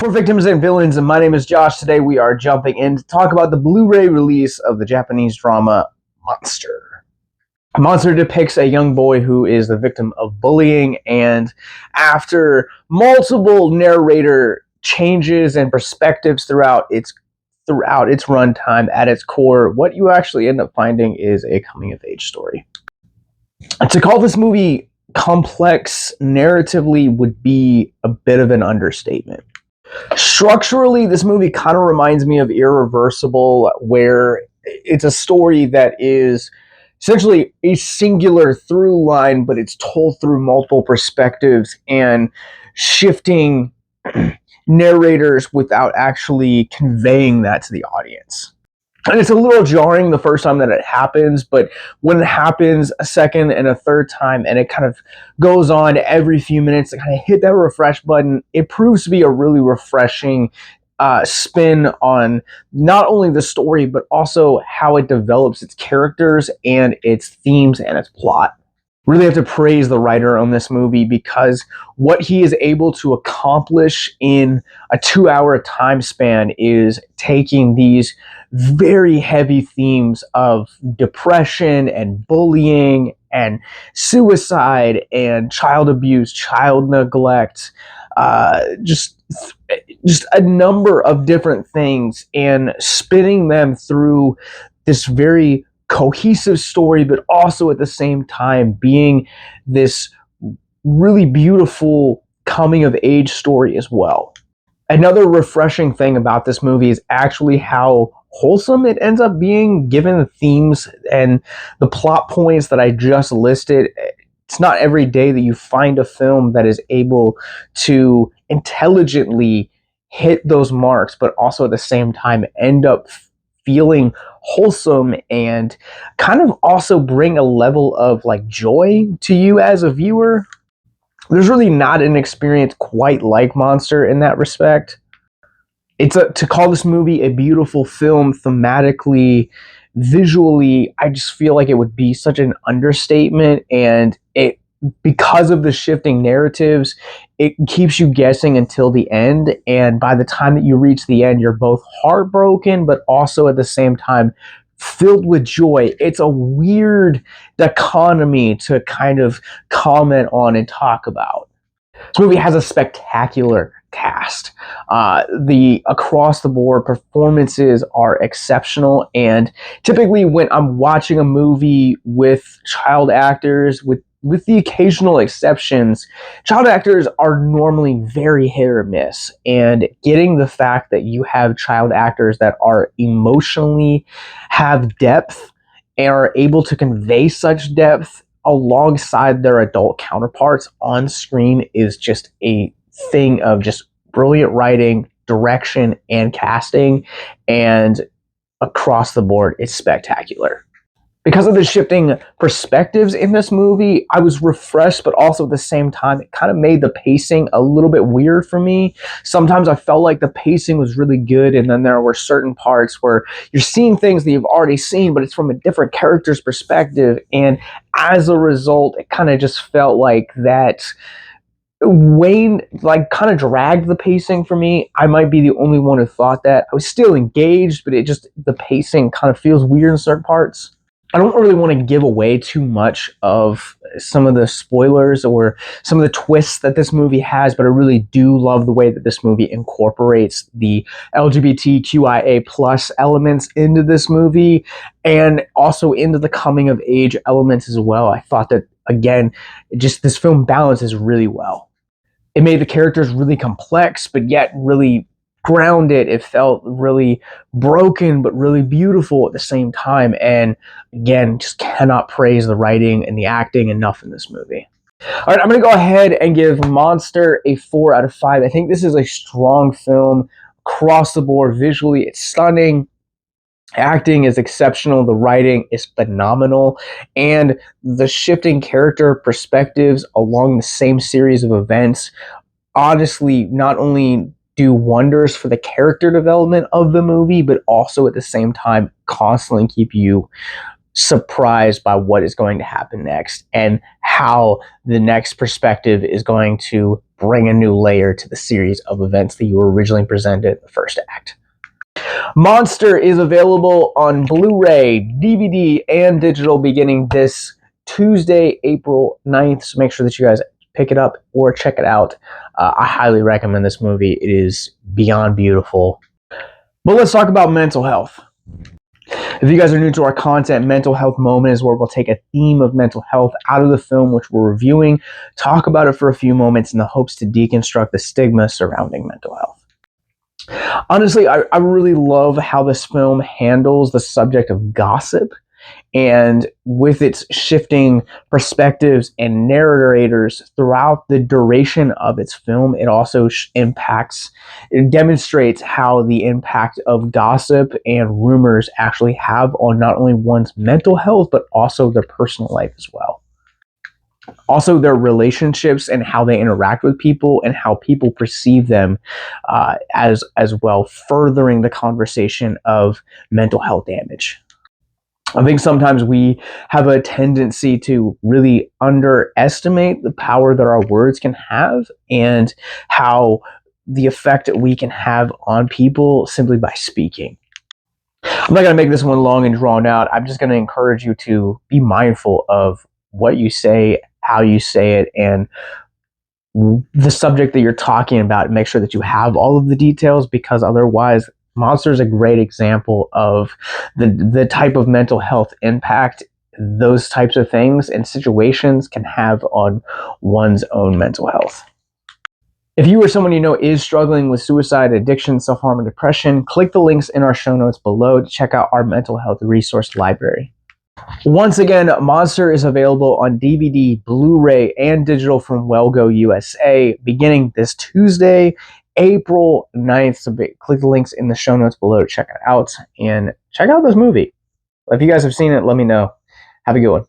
For Victims and Villains, and my name is Josh. Today we are jumping in to talk about the Blu-ray release of the Japanese drama Monster. Monster depicts a young boy who is the victim of bullying, and after multiple narrator changes and perspectives throughout its runtime, at its core, what you actually end up finding is a coming-of-age story. To call this movie complex narratively would be a bit of an understatement. Structurally, this movie kind of reminds me of Irreversible, where it's a story that is essentially a singular through line, but it's told through multiple perspectives and shifting narrators without actually conveying that to the audience. And it's a little jarring the first time that it happens, but when it happens a second and a third time, and it kind of goes on every few minutes to kind of hit that refresh button, it proves to be a really refreshing spin on not only the story, but also how it develops its characters and its themes and its plot. Really have to praise the writer on this movie, because what he is able to accomplish in a 2-hour time span is taking these very heavy themes of depression and bullying and suicide and child abuse, child neglect, just a number of different things, and spinning them through this very cohesive story, but also at the same time being this really beautiful coming of age story as well. Another refreshing thing about this movie is actually how wholesome it ends up being, given the themes and the plot points that I just listed. It's not every day that you find a film that is able to intelligently hit those marks, but also at the same time end up feeling wholesome and kind of also bring a level of like joy to you as a viewer. There's really not an experience quite like Monster in that respect. To call this movie a beautiful film thematically, visually, I just feel like it would be such an understatement, and because of the shifting narratives, it keeps you guessing until the end, and by the time that you reach the end, you're both heartbroken, but also at the same time filled with joy. It's a weird dichotomy to kind of comment on and talk about. This movie has a spectacular cast. The across the board performances are exceptional, and typically when I'm watching a movie with child actors, with the occasional exceptions, child actors are normally very hit or miss, and getting the fact that you have child actors that are emotionally have depth and are able to convey such depth alongside their adult counterparts on screen is just a thing of just brilliant writing, direction, and casting, and across the board, it's spectacular. Because of the shifting perspectives in this movie, I was refreshed, but also at the same time, it kind of made the pacing a little bit weird for me. Sometimes I felt like the pacing was really good, and then there were certain parts where you're seeing things that you've already seen, but it's from a different character's perspective, and as a result, it kind of just felt like that Wayne kind of dragged the pacing for me. I might be the only one who thought that. I was still engaged, but the pacing kind of feels weird in certain parts. I don't really want to give away too much of some of the spoilers or some of the twists that this movie has, but I really do love the way that this movie incorporates the LGBTQIA plus elements into this movie, and also into the coming of age elements as well. I thought that, again, this film balances really well. It made the characters really complex, but yet really grounded. It felt really broken, but really beautiful at the same time. And again, just cannot praise the writing and the acting enough in this movie. All right, I'm going to go ahead and give Monster a 4 out of 5. I think this is a strong film across the board. Visually, it's stunning. Acting is exceptional. The writing is phenomenal. And the shifting character perspectives along the same series of events honestly not only do wonders for the character development of the movie, but also at the same time constantly keep you surprised by what is going to happen next and how how the next perspective is going to bring a new layer to the series of events that you were originally presented in the first act. Monster is available on Blu-ray, DVD, and digital beginning this Tuesday, April 9th. So make sure that you guys pick it up or check it out. I highly recommend this movie. It is beyond beautiful. But let's talk about mental health. If you guys are new to our content, Mental Health Moment is where we'll take a theme of mental health out of the film which we're reviewing, talk about it for a few moments in the hopes to deconstruct the stigma surrounding mental health. Honestly, I really love how this film handles the subject of gossip, and with its shifting perspectives and narrators throughout the duration of its film, it also it demonstrates how the impact of gossip and rumors actually have on not only one's mental health, but also their personal life as well. Also, their relationships and how they interact with people and how people perceive them as well, furthering the conversation of mental health damage. I think sometimes we have a tendency to really underestimate the power that our words can have and how the effect that we can have on people simply by speaking. I'm not going to make this one long and drawn out. I'm just going to encourage you to be mindful of what you say, how you say it, and the subject that you're talking about. Make sure that you have all of the details, because otherwise, Monster is a great example of the type of mental health impact those types of things and situations can have on one's own mental health. If you or someone you know is struggling with suicide, addiction, self-harm, and depression, click the links in our show notes below to check out our mental health resource library. Once again, Monster is available on DVD, Blu-ray, and digital from Wellgo USA beginning this Tuesday, April 9th. So click the links in the show notes below to check it out and check out this movie. If you guys have seen it, let me know. Have a good one.